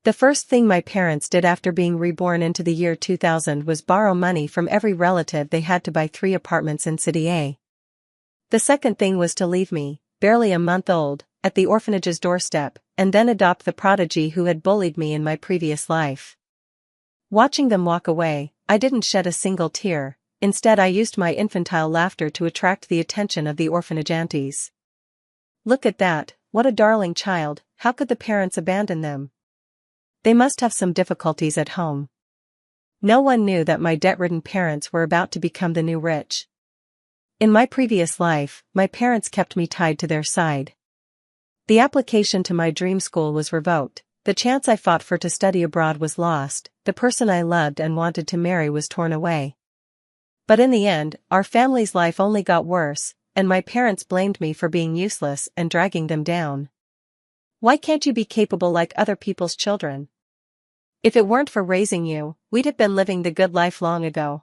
The first thing my parents did after being reborn into the year 2000 was borrow money from every relative they had to buy 3 apartments in City A. The second thing was to leave me, barely a month old, at the orphanage's doorstep, and then adopt the prodigy who had bullied me in my previous life. Watching them walk away, I didn't shed a single tear. Instead, I used my infantile laughter to attract the attention of the orphanage aunties. "Look at that, what a darling child, how could the parents abandon them? They must have some difficulties at home." No one knew that my debt-ridden parents were about to become the new rich. In my previous life, my parents kept me tied to their side. The application to my dream school was revoked, the chance I fought for to study abroad was lost, the person I loved and wanted to marry was torn away. But in the end, our family's life only got worse, and my parents blamed me for being useless and dragging them down. "Why can't you be capable like other people's children? If it weren't for raising you, we'd have been living the good life long ago."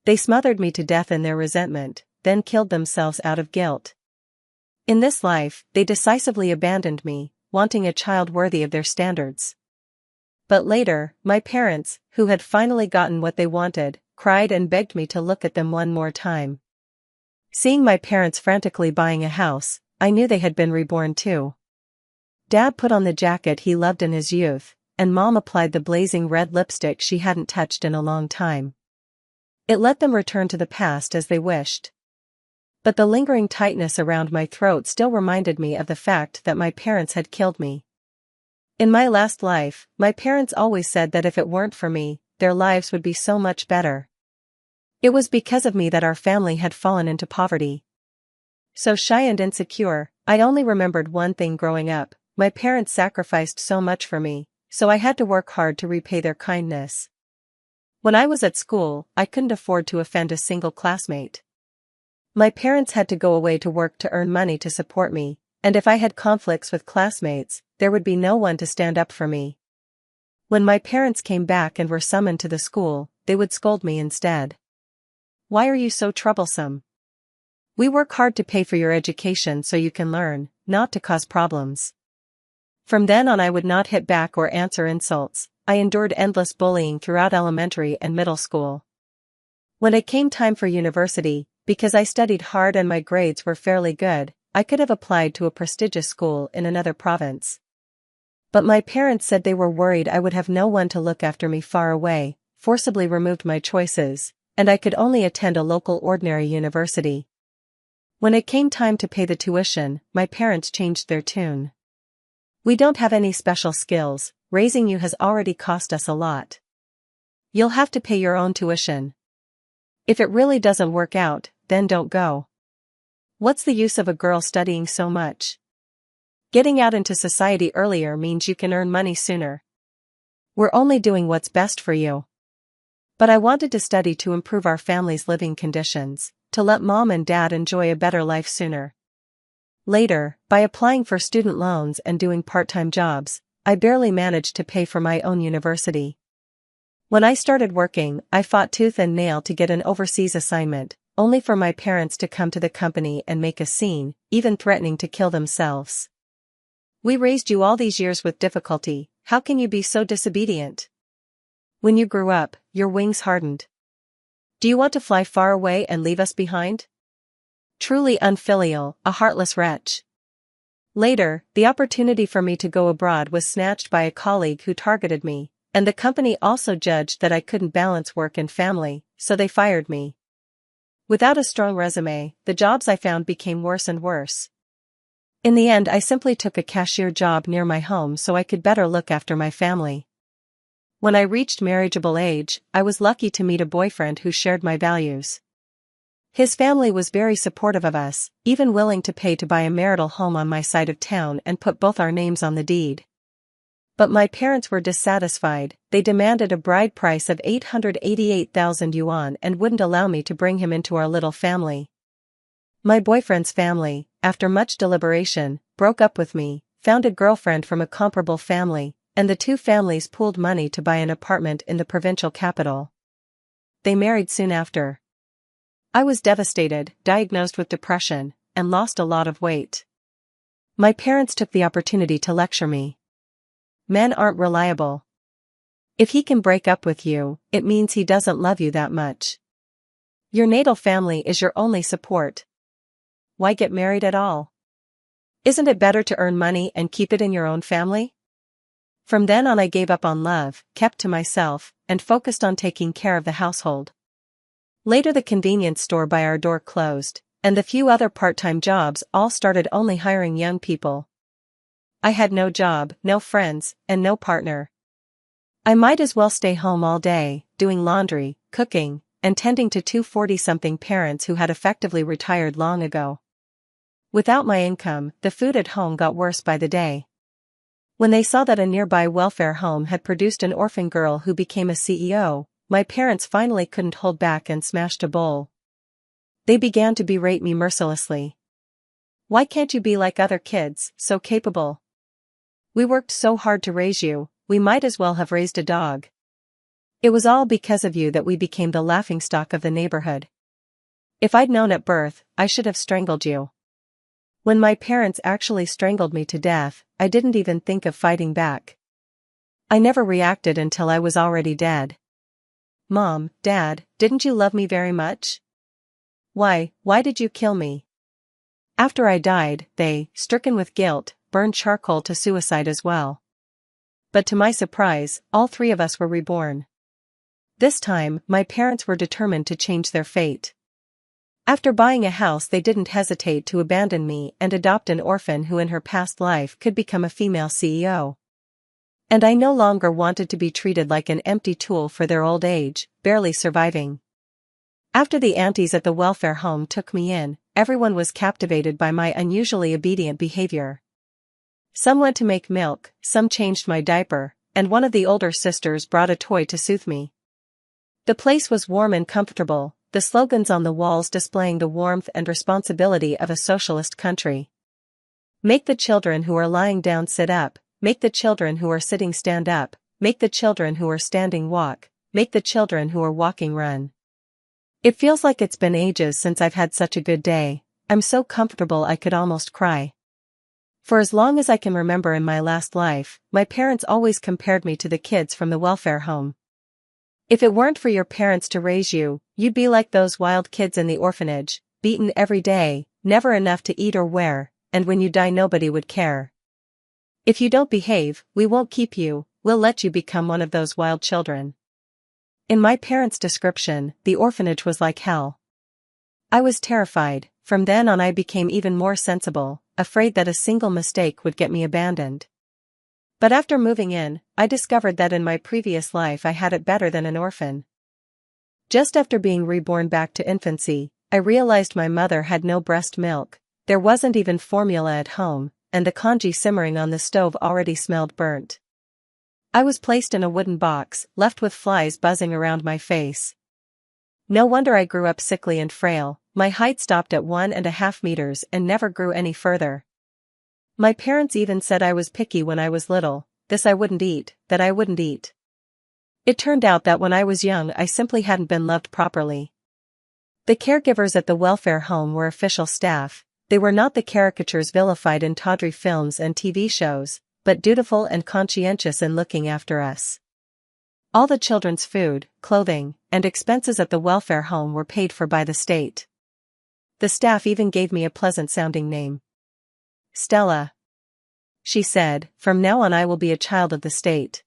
They smothered me to death in their resentment, then killed themselves out of guilt. In this life, they decisively abandoned me, wanting a child worthy of their standards. But later, my parents, who had finally gotten what they wanted, cried and begged me to look at them one more time. Seeing my parents frantically buying a house, I knew they had been reborn too. Dad put on the jacket he loved in his youth, and Mom applied the blazing red lipstick she hadn't touched in a long time. It let them return to the past as they wished. But the lingering tightness around my throat still reminded me of the fact that my parents had killed me. In my last life, my parents always said that if it weren't for me, their lives would be so much better. It was because of me that our family had fallen into poverty. So shy and insecure, I only remembered one thing growing up: my parents sacrificed so much for me, so I had to work hard to repay their kindness. When I was at school, I couldn't afford to offend a single classmate. My parents had to go away to work to earn money to support me, and if I had conflicts with classmates, there would be no one to stand up for me. When my parents came back and were summoned to the school, they would scold me instead. "Why are you so troublesome? We work hard to pay for your education so you can learn, not to cause problems." From then on, I would not hit back or answer insults. I endured endless bullying throughout elementary and middle school. When it came time for university, because I studied hard and my grades were fairly good, I could have applied to a prestigious school in another province. But my parents said they were worried I would have no one to look after me far away, forcibly removed my choices, and I could only attend a local ordinary university. When it came time to pay the tuition, my parents changed their tune. "We don't have any special skills, raising you has already cost us a lot. You'll have to pay your own tuition. If it really doesn't work out, then don't go. What's the use of a girl studying so much? Getting out into society earlier means you can earn money sooner. We're only doing what's best for you." But I wanted to study to improve our family's living conditions, to let Mom and Dad enjoy a better life sooner. Later, by applying for student loans and doing part-time jobs, I barely managed to pay for my own university. When I started working, I fought tooth and nail to get an overseas assignment, only for my parents to come to the company and make a scene, even threatening to kill themselves. "We raised you all these years with difficulty, how can you be so disobedient? When you grew up, your wings hardened. Do you want to fly far away and leave us behind? Truly unfilial, a heartless wretch." Later, the opportunity for me to go abroad was snatched by a colleague who targeted me, and the company also judged that I couldn't balance work and family, so they fired me. Without a strong resume, the jobs I found became worse and worse. In the end, I simply took a cashier job near my home so I could better look after my family. When I reached marriageable age, I was lucky to meet a boyfriend who shared my values. His family was very supportive of us, even willing to pay to buy a marital home on my side of town and put both our names on the deed. But my parents were dissatisfied. They demanded a bride price of 888,000 yuan and wouldn't allow me to bring him into our little family. My boyfriend's family, after much deliberation, broke up with me, found a girlfriend from a comparable family, and the two families pooled money to buy an apartment in the provincial capital. They married soon after. I was devastated, diagnosed with depression, and lost a lot of weight. My parents took the opportunity to lecture me. Men aren't reliable. If he can break up with you, it means he doesn't love you that much. Your natal family is your only support. Why get married at all? Isn't it better to earn money and keep it in your own family? From then on I gave up on love, kept to myself, and focused on taking care of the household. Later the convenience store by our door closed, and the few other part-time jobs all started only hiring young people. I had no job, no friends, and no partner. I might as well stay home all day, doing laundry, cooking, and tending to two 40-something parents who had effectively retired long ago. Without my income, the food at home got worse by the day. When they saw that a nearby welfare home had produced an orphan girl who became a CEO, my parents finally couldn't hold back and smashed a bowl. They began to berate me mercilessly. Why can't you be like other kids, so capable? We worked so hard to raise you, we might as well have raised a dog. It was all because of you that we became the laughingstock of the neighborhood. If I'd known at birth, I should have strangled you. When my parents actually strangled me to death, I didn't even think of fighting back. I never reacted until I was already dead. Mom, Dad, didn't you love me very much? Why did you kill me? After I died, they, stricken with guilt, burned charcoal to suicide as well. But to my surprise, all three of us were reborn. This time, my parents were determined to change their fate. After buying a house, they didn't hesitate to abandon me and adopt an orphan who in her past life could become a female CEO. And I no longer wanted to be treated like an empty tool for their old age, barely surviving. After the aunties at the welfare home took me in, everyone was captivated by my unusually obedient behavior. Some went to make milk, some changed my diaper, and one of the older sisters brought a toy to soothe me. The place was warm and comfortable, the slogans on the walls displaying the warmth and responsibility of a socialist country. Make the children who are lying down sit up, make the children who are sitting stand up, make the children who are standing walk, make the children who are walking run. It feels like it's been ages since I've had such a good day. I'm so comfortable I could almost cry. For as long as I can remember in my last life, my parents always compared me to the kids from the welfare home. If it weren't for your parents to raise you, you'd be like those wild kids in the orphanage, beaten every day, never enough to eat or wear, and when you die nobody would care. If you don't behave, we won't keep you, we'll let you become one of those wild children. In my parents' description, the orphanage was like hell. I was terrified. From then on I became even more sensible, afraid that a single mistake would get me abandoned. But after moving in, I discovered that in my previous life I had it better than an orphan. Just after being reborn back to infancy, I realized my mother had no breast milk, there wasn't even formula at home, and the congee simmering on the stove already smelled burnt. I was placed in a wooden box, left with flies buzzing around my face. No wonder I grew up sickly and frail. My height stopped at 1.5 meters and never grew any further. My parents even said I was picky when I was little, this I wouldn't eat, that I wouldn't eat. It turned out that when I was young I simply hadn't been loved properly. The caregivers at the welfare home were official staff, they were not the caricatures vilified in tawdry films and TV shows, but dutiful and conscientious in looking after us. All the children's food, clothing, and expenses at the welfare home were paid for by the state. The staff even gave me a pleasant-sounding name. Stella. She said, from now on I will be a child of the state.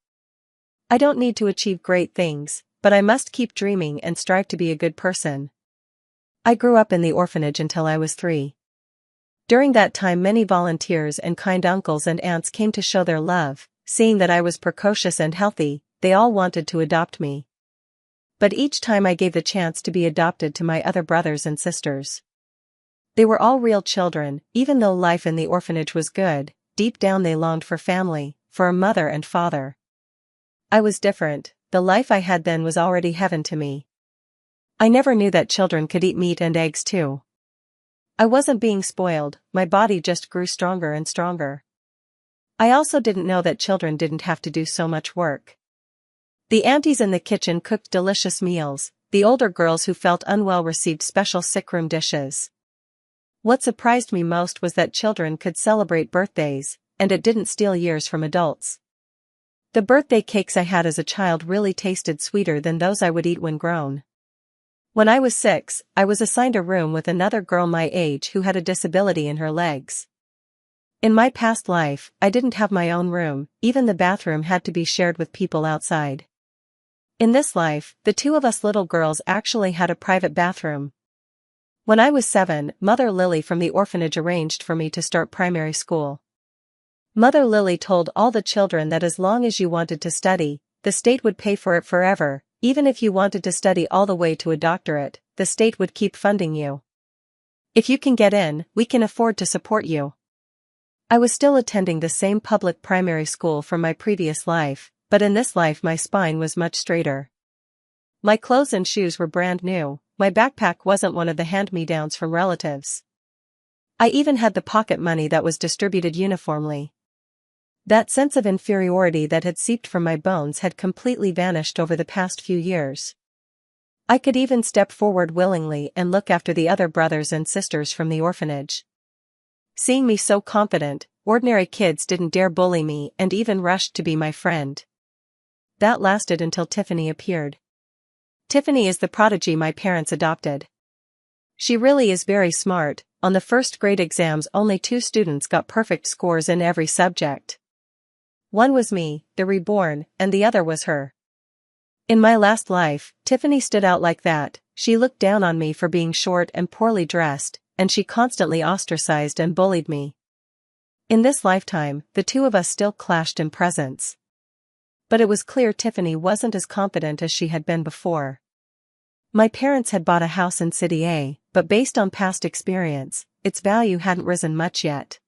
I don't need to achieve great things, but I must keep dreaming and strive to be a good person. I grew up in the orphanage until I was 3. During that time many volunteers and kind uncles and aunts came to show their love, seeing that I was precocious and healthy, they all wanted to adopt me. But each time I gave the chance to be adopted to my other brothers and sisters. They were all real children, even though life in the orphanage was good, deep down they longed for family, for a mother and father. I was different, the life I had then was already heaven to me. I never knew that children could eat meat and eggs too. I wasn't being spoiled, my body just grew stronger and stronger. I also didn't know that children didn't have to do so much work. The aunties in the kitchen cooked delicious meals, the older girls who felt unwell received special sickroom dishes. What surprised me most was that children could celebrate birthdays, and it didn't steal years from adults. The birthday cakes I had as a child really tasted sweeter than those I would eat when grown. When I was 6, I was assigned a room with another girl my age who had a disability in her legs. In my past life, I didn't have my own room, even the bathroom had to be shared with people outside. In this life, the two of us little girls actually had a private bathroom. When I was 7, Mother Lily from the orphanage arranged for me to start primary school. Mother Lily told all the children that as long as you wanted to study, the state would pay for it forever, even if you wanted to study all the way to a doctorate, the state would keep funding you. If you can get in, we can afford to support you. I was still attending the same public primary school from my previous life, but in this life my spine was much straighter. My clothes and shoes were brand new, my backpack wasn't one of the hand-me-downs from relatives. I even had the pocket money that was distributed uniformly. That sense of inferiority that had seeped from my bones had completely vanished over the past few years. I could even step forward willingly and look after the other brothers and sisters from the orphanage. Seeing me so confident, ordinary kids didn't dare bully me and even rushed to be my friend. That lasted until Tiffany appeared. Tiffany is the prodigy my parents adopted. She really is very smart. On the first grade exams only 2 students got perfect scores in every subject. One was me, the reborn, and the other was her. In my last life, Tiffany stood out like that. She looked down on me for being short and poorly dressed, and she constantly ostracized and bullied me. In this lifetime, the two of us still clashed in presence. But it was clear Tiffany wasn't as confident as she had been before. My parents had bought a house in City A, but based on past experience, its value hadn't risen much yet.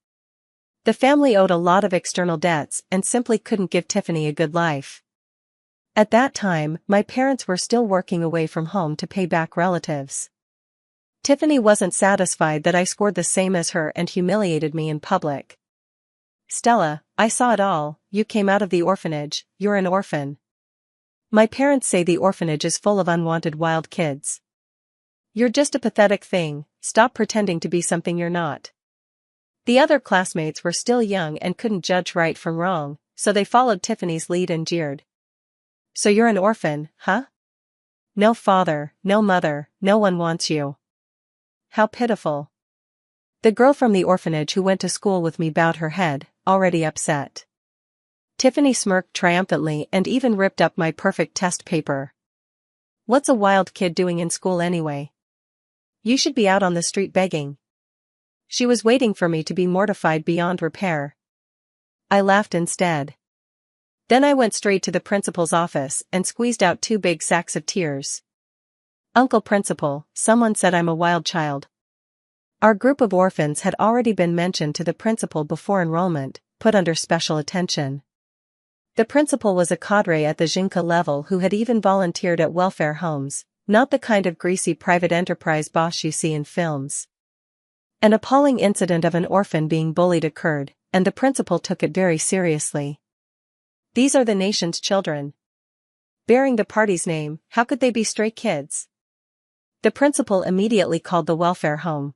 The family owed a lot of external debts and simply couldn't give Tiffany a good life. At that time, my parents were still working away from home to pay back relatives. Tiffany wasn't satisfied that I scored the same as her and humiliated me in public. "Stella, I saw it all, you came out of the orphanage, you're an orphan. My parents say the orphanage is full of unwanted wild kids. You're just a pathetic thing, stop pretending to be something you're not." The other classmates were still young and couldn't judge right from wrong, so they followed Tiffany's lead and jeered. "So you're an orphan, huh? No father, no mother, no one wants you. How pitiful." The girl from the orphanage who went to school with me bowed her head, already upset. Tiffany smirked triumphantly and even ripped up my perfect test paper. "What's a wild kid doing in school anyway? You should be out on the street begging." She was waiting for me to be mortified beyond repair. I laughed instead. Then I went straight to the principal's office and squeezed out 2 big sacks of tears. "Uncle Principal, someone said I'm a wild child." Our group of orphans had already been mentioned to the principal before enrollment, put under special attention. The principal was a cadre at the Jinka level who had even volunteered at welfare homes, not the kind of greasy private enterprise boss you see in films. An appalling incident of an orphan being bullied occurred, and the principal took it very seriously. "These are the nation's children. Bearing the party's name, how could they be stray kids?" The principal immediately called the welfare home.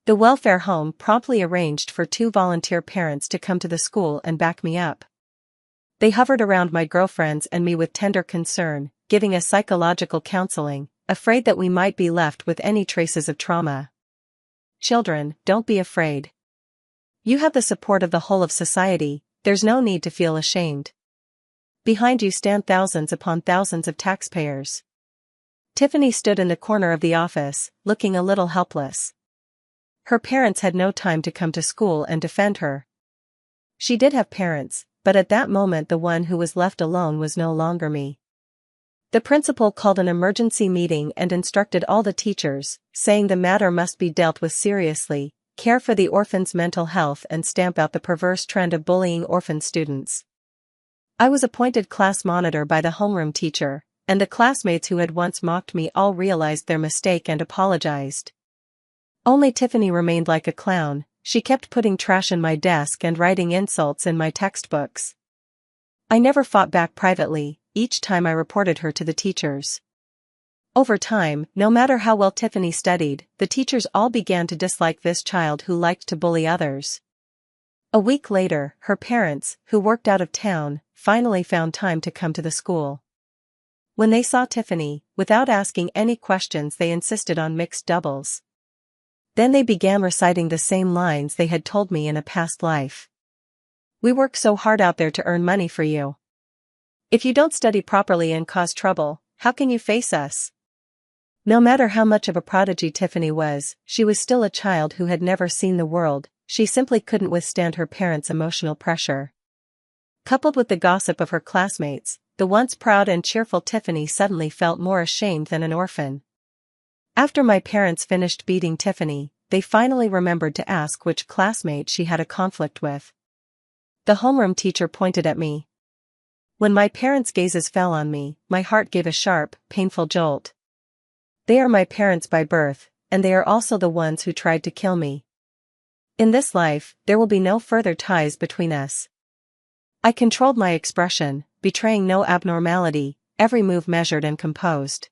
The welfare home promptly arranged for 2 volunteer parents to come to the school and back me up. They hovered around my girlfriends and me with tender concern, giving us psychological counseling, afraid that we might be left with any traces of trauma. "Children, don't be afraid. You have the support of the whole of society, there's no need to feel ashamed. Behind you stand thousands upon thousands of taxpayers." Tiffany stood in the corner of the office, looking a little helpless. Her parents had no time to come to school and defend her. She did have parents, but at that moment the one who was left alone was no longer me. The principal called an emergency meeting and instructed all the teachers, saying the matter must be dealt with seriously, care for the orphans' mental health and stamp out the perverse trend of bullying orphan students. I was appointed class monitor by the homeroom teacher, and the classmates who had once mocked me all realized their mistake and apologized. Only Tiffany remained like a clown. She kept putting trash in my desk and writing insults in my textbooks. I never fought back privately, each time I reported her to the teachers. Over time, no matter how well Tiffany studied, the teachers all began to dislike this child who liked to bully others. A week later, her parents, who worked out of town, finally found time to come to the school. When they saw Tiffany, without asking any questions they insisted on mixed doubles. Then they began reciting the same lines they had told me in a past life. "We work so hard out there to earn money for you. If you don't study properly and cause trouble, how can you face us?" No matter how much of a prodigy Tiffany was, she was still a child who had never seen the world. She simply couldn't withstand her parents' emotional pressure. Coupled with the gossip of her classmates, the once proud and cheerful Tiffany suddenly felt more ashamed than an orphan. After my parents finished beating Tiffany, they finally remembered to ask which classmate she had a conflict with. The homeroom teacher pointed at me. When my parents' gazes fell on me, my heart gave a sharp, painful jolt. They are my parents by birth, and they are also the ones who tried to kill me. In this life, there will be no further ties between us. I controlled my expression, betraying no abnormality, every move measured and composed.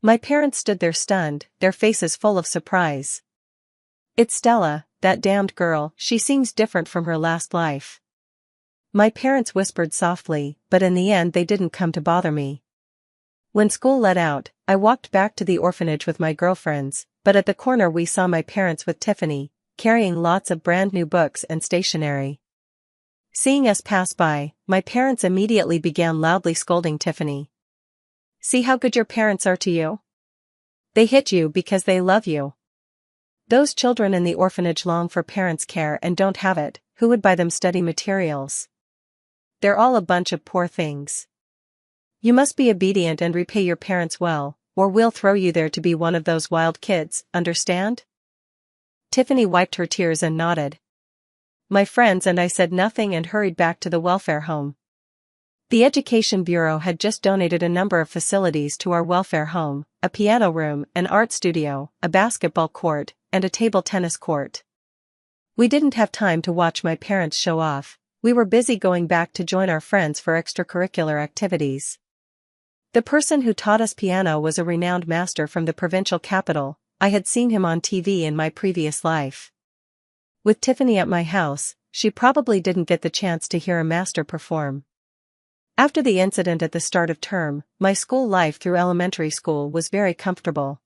My parents stood there stunned, their faces full of surprise. "It's Stella, that damned girl, she seems different from her last life." My parents whispered softly, but in the end they didn't come to bother me. When school let out, I walked back to the orphanage with my girlfriends, but at the corner we saw my parents with Tiffany, carrying lots of brand new books and stationery. Seeing us pass by, my parents immediately began loudly scolding Tiffany. "See how good your parents are to you? They hit you because they love you. Those children in the orphanage long for parents' care and don't have it. Who would buy them study materials? They're all a bunch of poor things. You must be obedient and repay your parents well, or we'll throw you there to be one of those wild kids, understand?" Tiffany wiped her tears and nodded. My friends and I said nothing and hurried back to the welfare home. The Education Bureau had just donated a number of facilities to our welfare home: a piano room, an art studio, a basketball court, and a table tennis court. We didn't have time to watch my parents show off. We were busy going back to join our friends for extracurricular activities. The person who taught us piano was a renowned master from the provincial capital. I had seen him on TV in my previous life. With Tiffany at my house, she probably didn't get the chance to hear a master perform. After the incident at the start of term, my school life through elementary school was very comfortable.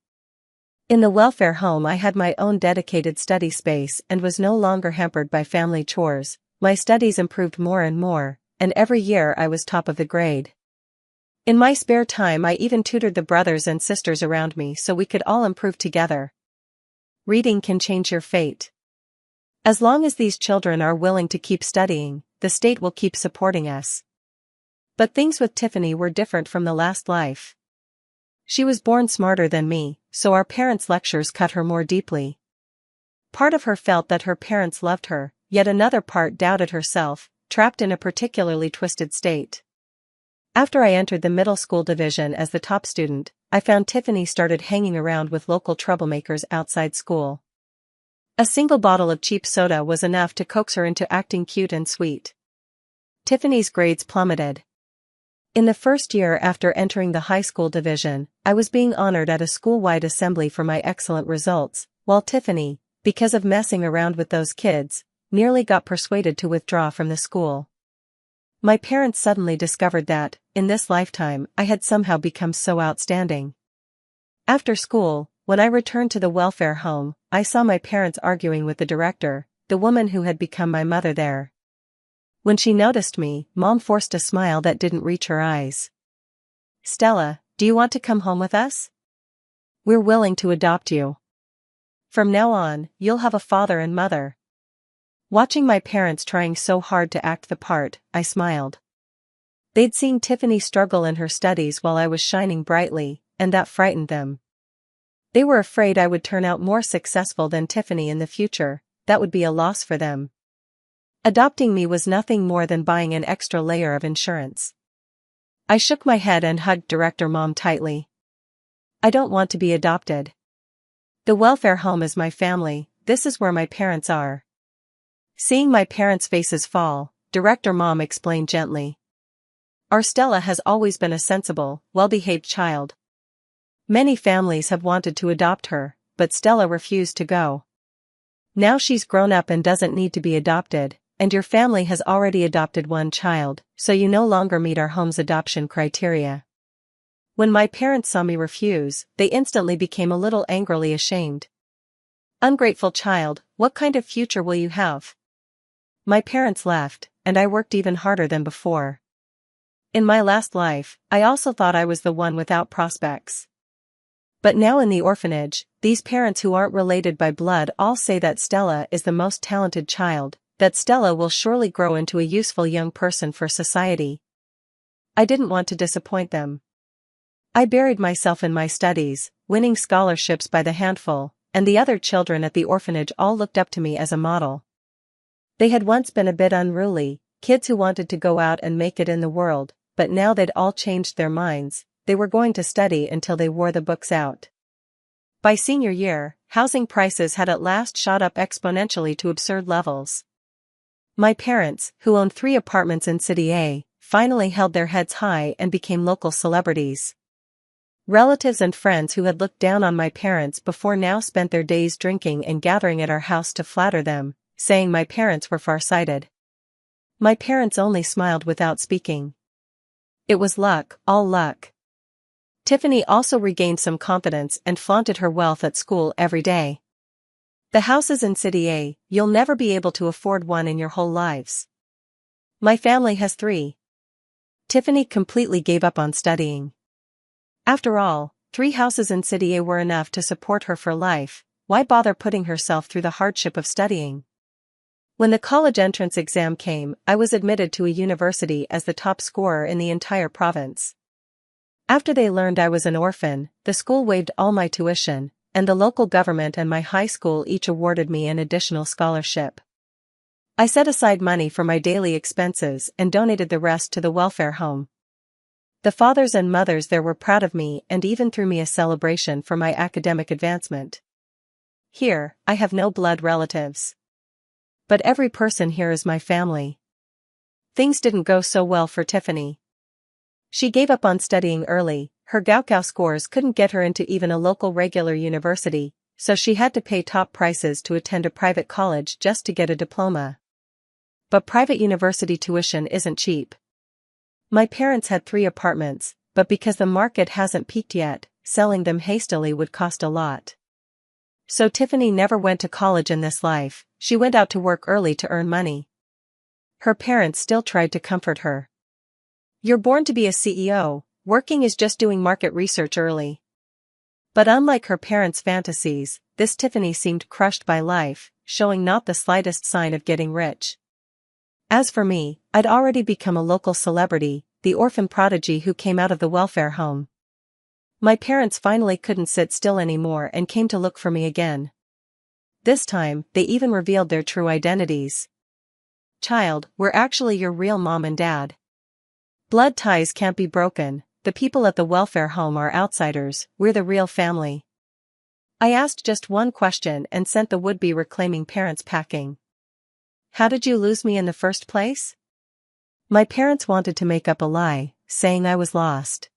In the welfare home I had my own dedicated study space and was no longer hampered by family chores. My studies improved more and more, and every year I was top of the grade. In my spare time I even tutored the brothers and sisters around me so we could all improve together. Reading can change your fate. As long as these children are willing to keep studying, the state will keep supporting us. But things with Tiffany were different from the last life. She was born smarter than me, so our parents' lectures cut her more deeply. Part of her felt that her parents loved her, yet another part doubted herself, trapped in a particularly twisted state. After I entered the middle school division as the top student, I found Tiffany started hanging around with local troublemakers outside school. A single bottle of cheap soda was enough to coax her into acting cute and sweet. Tiffany's grades plummeted. In the first year after entering the high school division, I was being honored at a school-wide assembly for my excellent results, while Tiffany, because of messing around with those kids, nearly got persuaded to withdraw from the school. My parents suddenly discovered that, in this lifetime, I had somehow become so outstanding. After school, when I returned to the welfare home, I saw my parents arguing with the director, the woman who had become my mother there. When she noticed me, Mom forced a smile that didn't reach her eyes. "Stella, do you want to come home with us? We're willing to adopt you. From now on, you'll have a father and mother." Watching my parents trying so hard to act the part, I smiled. They'd seen Tiffany struggle in her studies while I was shining brightly, and that frightened them. They were afraid I would turn out more successful than Tiffany in the future. That would be a loss for them. Adopting me was nothing more than buying an extra layer of insurance. I shook my head and hugged Director Mom tightly. "I don't want to be adopted. The welfare home is my family, this is where my parents are." Seeing my parents' faces fall, Director Mom explained gently. "Our Stella has always been a sensible, well-behaved child. Many families have wanted to adopt her, but Stella refused to go. Now she's grown up and doesn't need to be adopted, and your family has already adopted one child, so you no longer meet our home's adoption criteria. When my parents saw me refuse, they instantly became a little angrily ashamed. Ungrateful child, what kind of future will you have? My parents left, and I worked even harder than before. In my last life, I also thought I was the one without prospects. But now in the orphanage, these parents who aren't related by blood all say that Stella is the most talented child, that Stella will surely grow into a useful young person for society. I didn't want to disappoint them. I buried myself in my studies, winning scholarships by the handful, and the other children at the orphanage all looked up to me as a model. They had once been a bit unruly, kids who wanted to go out and make it in the world, but now they'd all changed their minds. They were going to study until they wore the books out. By senior year, housing prices had at last shot up exponentially to absurd levels. My parents, who owned 3 apartments in City A, finally held their heads high and became local celebrities. Relatives and friends who had looked down on my parents before now spent their days drinking and gathering at our house to flatter them, saying my parents were far-sighted. My parents only smiled without speaking. It was luck, all luck. Tiffany also regained some confidence and flaunted her wealth at school every day. The houses in City A, you'll never be able to afford one in your whole lives. My family has 3. Tiffany completely gave up on studying. After all, 3 houses in City A were enough to support her for life. Why bother putting herself through the hardship of studying? When the college entrance exam came, I was admitted to a university as the top scorer in the entire province. After they learned I was an orphan, the school waived all my tuition, and the local government and my high school each awarded me an additional scholarship. I set aside money for my daily expenses and donated the rest to the welfare home. The fathers and mothers there were proud of me and even threw me a celebration for my academic advancement. Here, I have no blood relatives. But every person here is my family. Things didn't go so well for Tiffany. She gave up on studying early. Her Gaokao scores couldn't get her into even a local regular university, so she had to pay top prices to attend a private college just to get a diploma. But private university tuition isn't cheap. My parents had 3 apartments, but because the market hasn't peaked yet, selling them hastily would cost a lot. So Tiffany never went to college in this life. She went out to work early to earn money. Her parents still tried to comfort her. You're born to be a CEO, working is just doing market research early. But unlike her parents' fantasies, this Tiffany seemed crushed by life, showing not the slightest sign of getting rich. As for me, I'd already become a local celebrity, the orphan prodigy who came out of the welfare home. My parents finally couldn't sit still anymore and came to look for me again. This time, they even revealed their true identities. Child, we're actually your real mom and dad. Blood ties can't be broken, the people at the welfare home are outsiders, we're the real family. I asked just one question and sent the would-be reclaiming parents packing. How did you lose me in the first place? My parents wanted to make up a lie, saying I was lost.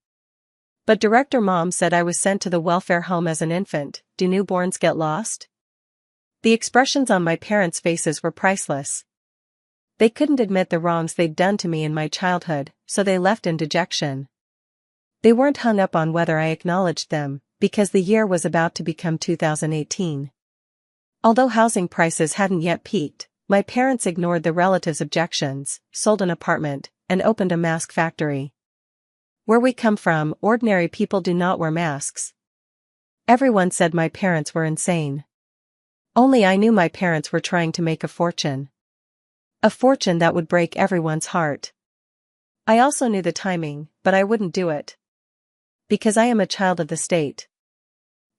But Director Mom said I was sent to the welfare home as an infant. Do newborns get lost? The expressions on my parents' faces were priceless. They couldn't admit the wrongs they'd done to me in my childhood, so they left in dejection. They weren't hung up on whether I acknowledged them, because the year was about to become 2018. Although housing prices hadn't yet peaked, my parents ignored the relatives' objections, sold an apartment, and opened a mask factory. Where we come from, ordinary people do not wear masks. Everyone said my parents were insane. Only I knew my parents were trying to make a fortune. A fortune that would break everyone's heart. I also knew the timing, but I wouldn't do it. Because I am a child of the state.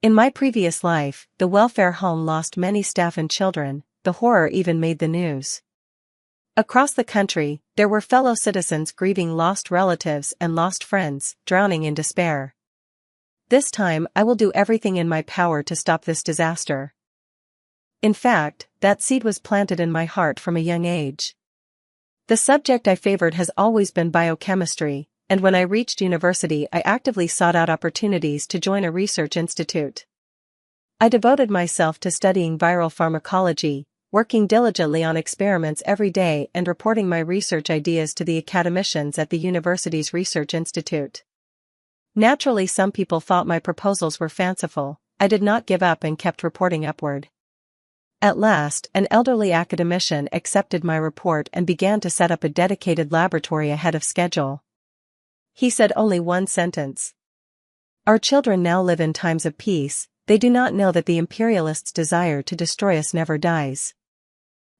In my previous life, the welfare home lost many staff and children. The horror even made the news. Across the country, there were fellow citizens grieving lost relatives and lost friends, drowning in despair. This time I will do everything in my power to stop this disaster. In fact, that seed was planted in my heart from a young age. The subject I favored has always been biochemistry, and when I reached university I actively sought out opportunities to join a research institute. I devoted myself to studying viral pharmacology, working diligently on experiments every day and reporting my research ideas to the academicians at the university's research institute. Naturally, some people thought my proposals were fanciful. I did not give up and kept reporting upward. At last, an elderly academician accepted my report and began to set up a dedicated laboratory ahead of schedule. He said only one sentence. "Our children now live in times of peace. They do not know that the imperialists' desire to destroy us never dies.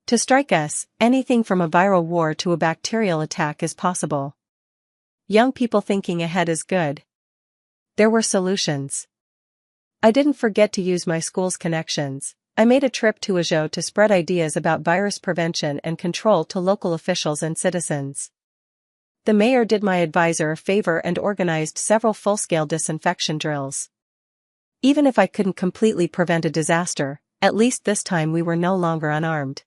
To strike us, anything from a viral war to a bacterial attack is possible. Young people thinking ahead is good." There were solutions. I didn't forget to use my school's connections. I made a trip to Ajo to spread ideas about virus prevention and control to local officials and citizens. The mayor did my advisor a favor and organized several full-scale disinfection drills. Even if I couldn't completely prevent a disaster, at least this time we were no longer unarmed.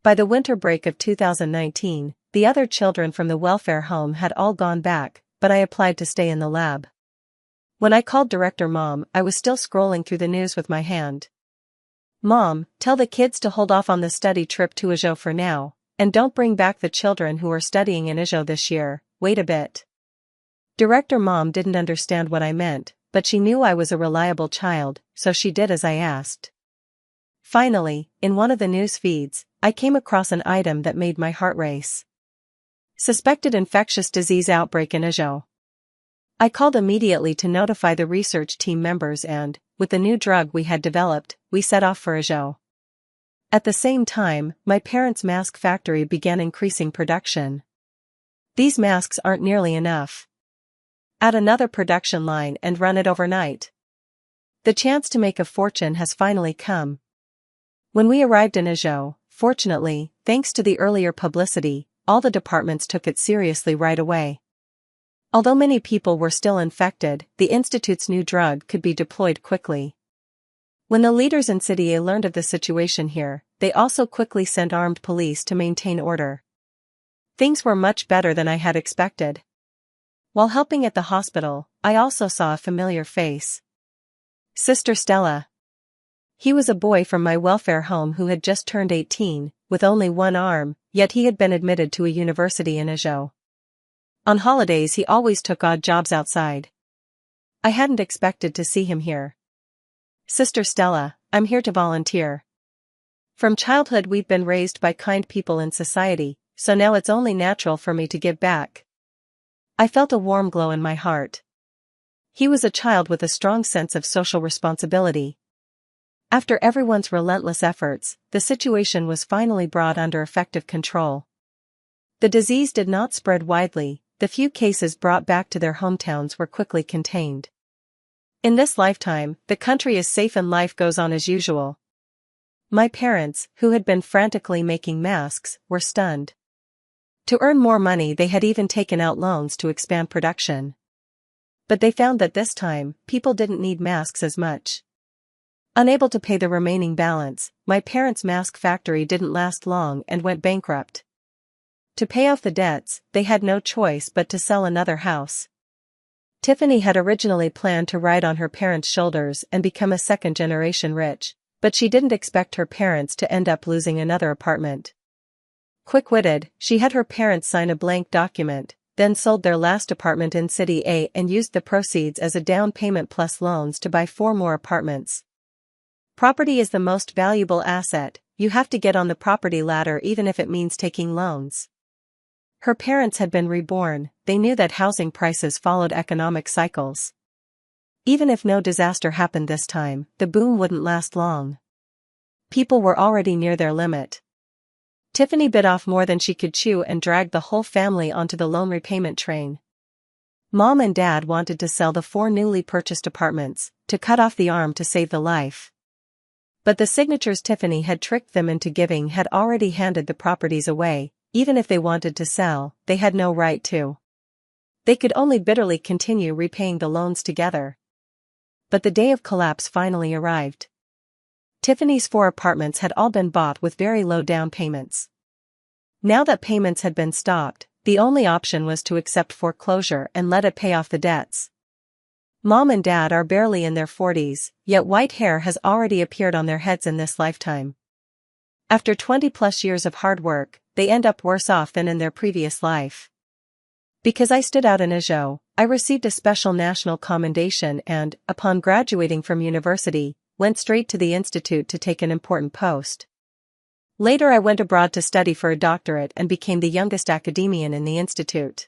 By the winter break of 2019, the other children from the welfare home had all gone back, but I applied to stay in the lab. When I called Director Mom, I was still scrolling through the news with my hand. "Mom, tell the kids to hold off on the study trip to Ajo for now, and don't bring back the children who are studying in Ajo this year. Wait a bit." Director Mom didn't understand what I meant, but she knew I was a reliable child, so she did as I asked. Finally, in one of the news feeds, I came across an item that made my heart race. Suspected infectious disease outbreak in Ajo. I called immediately to notify the research team members and, with the new drug we had developed, we set off for Ajo. At the same time, my parents' mask factory began increasing production. "These masks aren't nearly enough. Add another production line and run it overnight." The chance to make a fortune has finally come. When we arrived in Ajo, fortunately, thanks to the earlier publicity, all the departments took it seriously right away. Although many people were still infected, the institute's new drug could be deployed quickly. When the leaders in City A learned of the situation here, they also quickly sent armed police to maintain order. Things were much better than I had expected. While helping at the hospital, I also saw a familiar face. Sister Stella. He was a boy from my welfare home who had just turned 18, with only one arm, yet he had been admitted to a university in Ajo. On holidays he always took odd jobs outside. I hadn't expected to see him here. "Sister Stella, I'm here to volunteer. From childhood we've been raised by kind people in society, so now it's only natural for me to give back." I felt a warm glow in my heart. He was a child with a strong sense of social responsibility. After everyone's relentless efforts, the situation was finally brought under effective control. The disease did not spread widely. The few cases brought back to their hometowns were quickly contained. In this lifetime, the country is safe and life goes on as usual. My parents, who had been frantically making masks, were stunned. To earn more money they had even taken out loans to expand production. But they found that this time, people didn't need masks as much. Unable to pay the remaining balance, my parents' mask factory didn't last long and went bankrupt. To pay off the debts, they had no choice but to sell another house. Tiffany had originally planned to ride on her parents' shoulders and become a second-generation rich, but she didn't expect her parents to end up losing another apartment. Quick-witted, she had her parents sign a blank document, then sold their last apartment in City A and used the proceeds as a down payment plus loans to buy 4 more apartments. Property is the most valuable asset. You have to get on the property ladder even if it means taking loans. Her parents had been reborn. They knew that housing prices followed economic cycles. Even if no disaster happened this time, the boom wouldn't last long. People were already near their limit. Tiffany bit off more than she could chew and dragged the whole family onto the loan repayment train. Mom and Dad wanted to sell the 4 newly purchased apartments, to cut off the arm to save the life. But the signatures Tiffany had tricked them into giving had already handed the properties away. Even if they wanted to sell, they had no right to. They could only bitterly continue repaying the loans together. But the day of collapse finally arrived. Tiffany's 4 apartments had all been bought with very low down payments. Now that payments had been stopped, the only option was to accept foreclosure and let it pay off the debts. Mom and Dad are barely in their 40s, yet white hair has already appeared on their heads in this lifetime. After 20 plus years of hard work, they end up worse off than in their previous life. Because I stood out in Ajo, I received a special national commendation and, upon graduating from university, went straight to the institute to take an important post. Later I went abroad to study for a doctorate and became the youngest academician in the institute.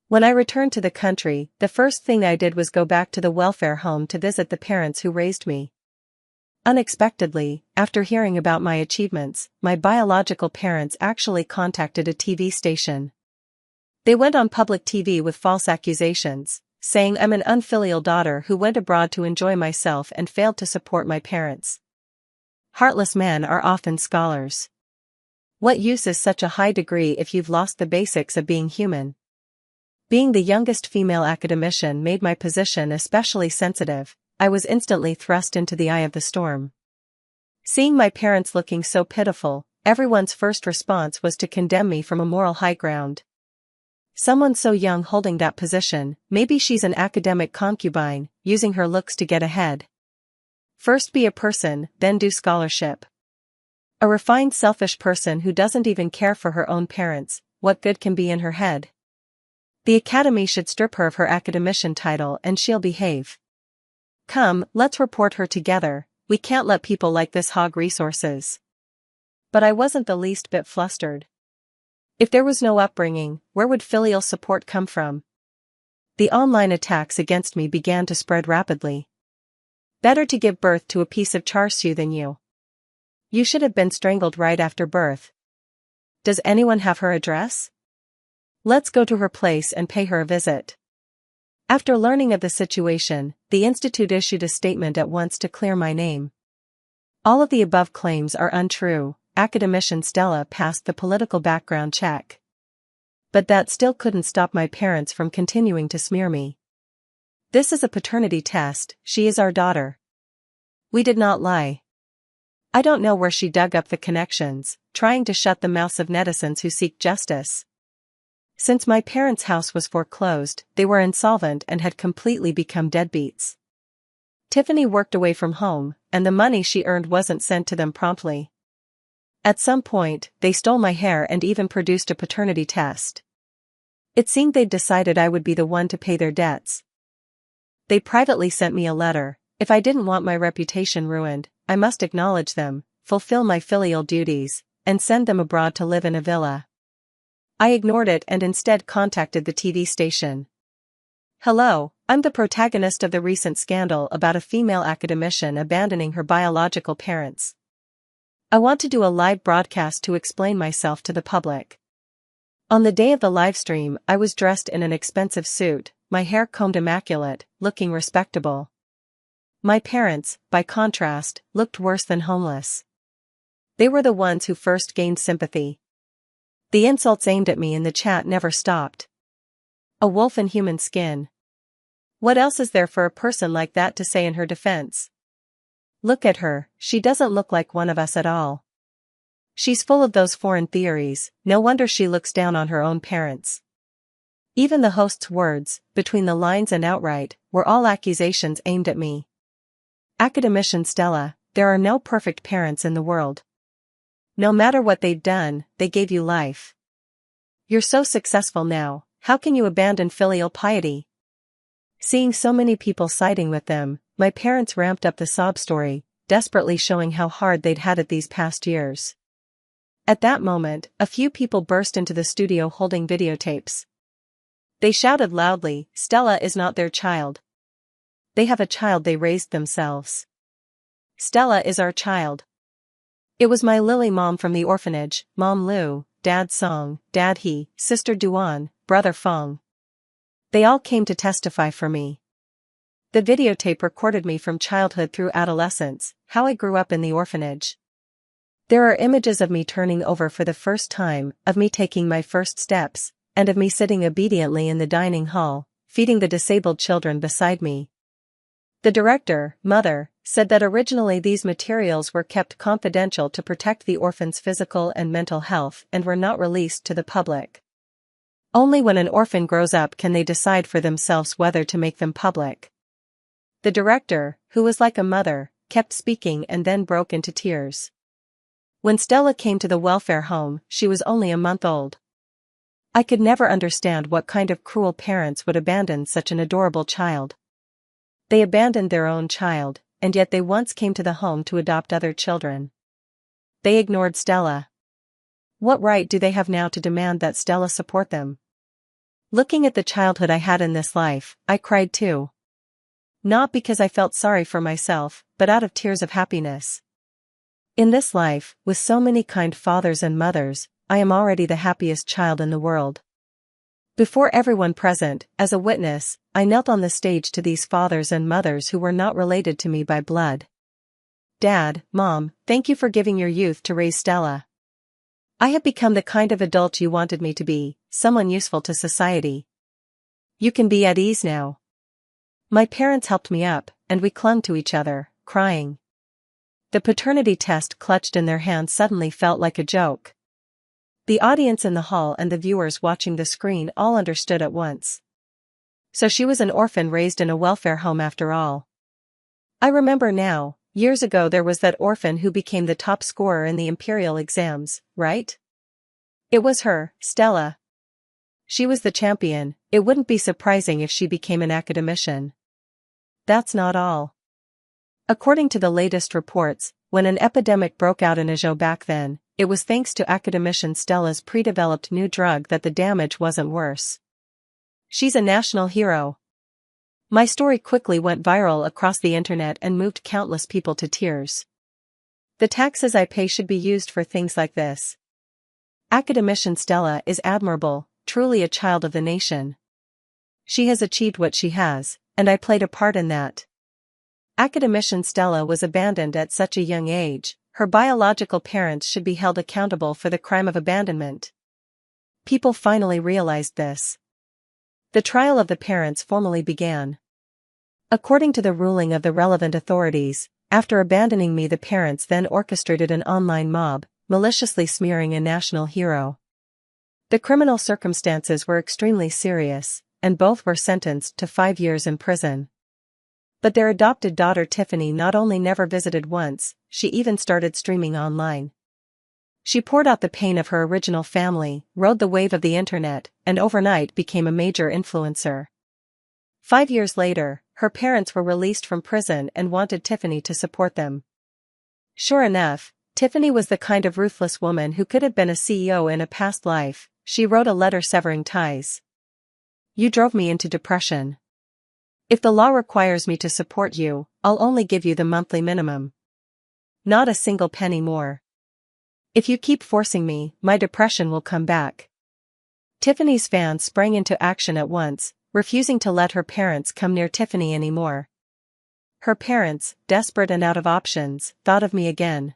When I returned to the country, the first thing I did was go back to the welfare home to visit the parents who raised me. Unexpectedly, after hearing about my achievements, my biological parents actually contacted a TV station. They went on public TV with false accusations, saying I'm an unfilial daughter who went abroad to enjoy myself and failed to support my parents. Heartless men are often scholars. What use is such a high degree if you've lost the basics of being human? Being the youngest female academician made my position especially sensitive. I was instantly thrust into the eye of the storm. Seeing my parents looking so pitiful, everyone's first response was to condemn me from a moral high ground. Someone so young holding that position, maybe she's an academic concubine, using her looks to get ahead. First be a person, then do scholarship. A refined selfish person who doesn't even care for her own parents, what good can be in her head? The academy should strip her of her academician title and she'll behave. Come, let's report her together, we can't let people like this hog resources. But I wasn't the least bit flustered. If there was no upbringing, where would filial support come from? The online attacks against me began to spread rapidly. Better to give birth to a piece of char siu than you. You should have been strangled right after birth. Does anyone have her address? Let's go to her place and pay her a visit. After learning of the situation, the institute issued a statement at once to clear my name. All of the above claims are untrue. Academician Stella passed the political background check. But that still couldn't stop my parents from continuing to smear me. This is a paternity test, she is our daughter. We did not lie. I don't know where she dug up the connections, trying to shut the mouths of netizens who seek justice. Since my parents' house was foreclosed, they were insolvent and had completely become deadbeats. Tiffany worked away from home, and the money she earned wasn't sent to them promptly. At some point, they stole my hair and even produced a paternity test. It seemed they'd decided I would be the one to pay their debts. They privately sent me a letter. If I didn't want my reputation ruined, I must acknowledge them, fulfill my filial duties, and send them abroad to live in a villa. I ignored it and instead contacted the TV station. Hello, I'm the protagonist of the recent scandal about a female academician abandoning her biological parents. I want to do a live broadcast to explain myself to the public. On the day of the live stream, I was dressed in an expensive suit, my hair combed immaculate, looking respectable. My parents, by contrast, looked worse than homeless. They were the ones who first gained sympathy. The insults aimed at me in the chat never stopped. A wolf in human skin. What else is there for a person like that to say in her defense? Look at her, she doesn't look like one of us at all. She's full of those foreign theories, no wonder she looks down on her own parents. Even the host's words, between the lines and outright, were all accusations aimed at me. Academician Stella, there are no perfect parents in the world. No matter what they've done, they gave you life. You're so successful now, how can you abandon filial piety? Seeing so many people siding with them, my parents ramped up the sob story, desperately showing how hard they'd had it these past years. At that moment, a few people burst into the studio holding videotapes. They shouted loudly, Stella is not their child. They have a child they raised themselves. Stella is our child. It was my Lily mom from the orphanage, Mom Lu, Dad Song, Dad He, Sister Duan, Brother Fong. They all came to testify for me. The videotape recorded me from childhood through adolescence, how I grew up in the orphanage. There are images of me turning over for the first time, of me taking my first steps, and of me sitting obediently in the dining hall, feeding the disabled children beside me. The director, Mother, said that originally these materials were kept confidential to protect the orphan's physical and mental health and were not released to the public. Only when an orphan grows up can they decide for themselves whether to make them public. The director, who was like a mother, kept speaking and then broke into tears. When Stella came to the welfare home, she was only a month old. I could never understand what kind of cruel parents would abandon such an adorable child. They abandoned their own child, and yet they once came to the home to adopt other children. They ignored Stella. What right do they have now to demand that Stella support them? Looking at the childhood I had in this life, I cried too. Not because I felt sorry for myself, but out of tears of happiness. In this life, with so many kind fathers and mothers, I am already the happiest child in the world. Before everyone present, as a witness, I knelt on the stage to these fathers and mothers who were not related to me by blood. Dad, Mom, thank you for giving your youth to raise Stella. I have become the kind of adult you wanted me to be, someone useful to society. You can be at ease now. My parents helped me up, and we clung to each other, crying. The paternity test clutched in their hands suddenly felt like a joke. The audience in the hall and the viewers watching the screen all understood at once. So she was an orphan raised in a welfare home after all. I remember now, years ago there was that orphan who became the top scorer in the imperial exams, right? It was her, Stella. She was the champion. It wouldn't be surprising if she became an academician. That's not all. According to the latest reports, when an epidemic broke out in Ajo back then, it was thanks to academician Stella's pre-developed new drug that the damage wasn't worse. She's a national hero. My story quickly went viral across the internet and moved countless people to tears. The taxes I pay should be used for things like this. Academician Stella is admirable, truly a child of the nation. She has achieved what she has, and I played a part in that. Academician Stella was abandoned at such a young age. Her biological parents should be held accountable for the crime of abandonment. People finally realized this. The trial of the parents formally began. According to the ruling of the relevant authorities, after abandoning me, the parents then orchestrated an online mob, maliciously smearing a national hero. The criminal circumstances were extremely serious, and both were sentenced to 5 years in prison. But their adopted daughter Tiffany not only never visited once, she even started streaming online. She poured out the pain of her original family, rode the wave of the internet, and overnight became a major influencer. 5 years later, her parents were released from prison and wanted Tiffany to support them. Sure enough, Tiffany was the kind of ruthless woman who could have been a CEO in a past life. She wrote a letter severing ties. You drove me into depression. If the law requires me to support you, I'll only give you the monthly minimum. Not a single penny more. If you keep forcing me, my depression will come back. Tiffany's fans sprang into action at once, refusing to let her parents come near Tiffany anymore. Her parents, desperate and out of options, thought of me again.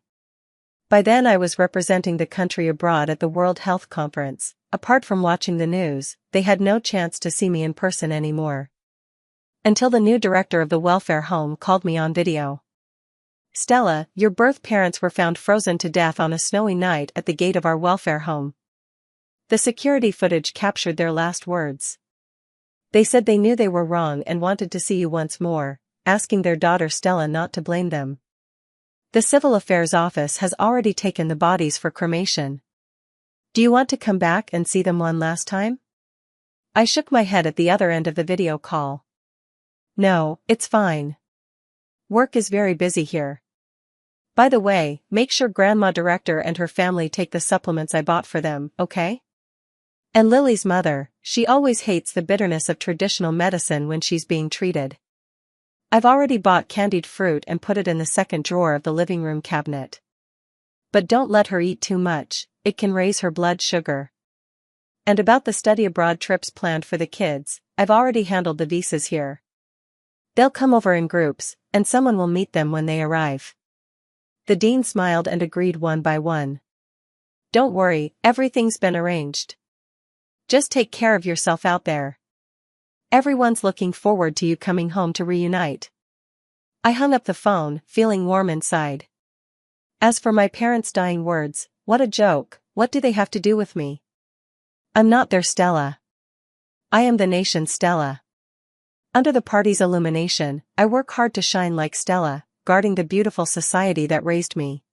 By then I was representing the country abroad at the World Health Conference. Apart from watching the news, they had no chance to see me in person anymore. Until the new director of the welfare home called me on video. Stella, your birth parents were found frozen to death on a snowy night at the gate of our welfare home. The security footage captured their last words. They said they knew they were wrong and wanted to see you once more, asking their daughter Stella not to blame them. The Civil Affairs Office has already taken the bodies for cremation. Do you want to come back and see them one last time? I shook my head at the other end of the video call. No, it's fine. Work is very busy here. By the way, make sure Grandma Director and her family take the supplements I bought for them, okay? And Lily's mother, she always hates the bitterness of traditional medicine when she's being treated. I've already bought candied fruit and put it in the second drawer of the living room cabinet. But don't let her eat too much, it can raise her blood sugar. And about the study abroad trips planned for the kids, I've already handled the visas here. They'll come over in groups, and someone will meet them when they arrive. The dean smiled and agreed one by one. Don't worry, everything's been arranged. Just take care of yourself out there. Everyone's looking forward to you coming home to reunite. I hung up the phone, feeling warm inside. As for my parents' dying words, what a joke, what do they have to do with me? I'm not their Stella. I am the nation's Stella. Under the party's illumination, I work hard to shine like Stella, guarding the beautiful society that raised me.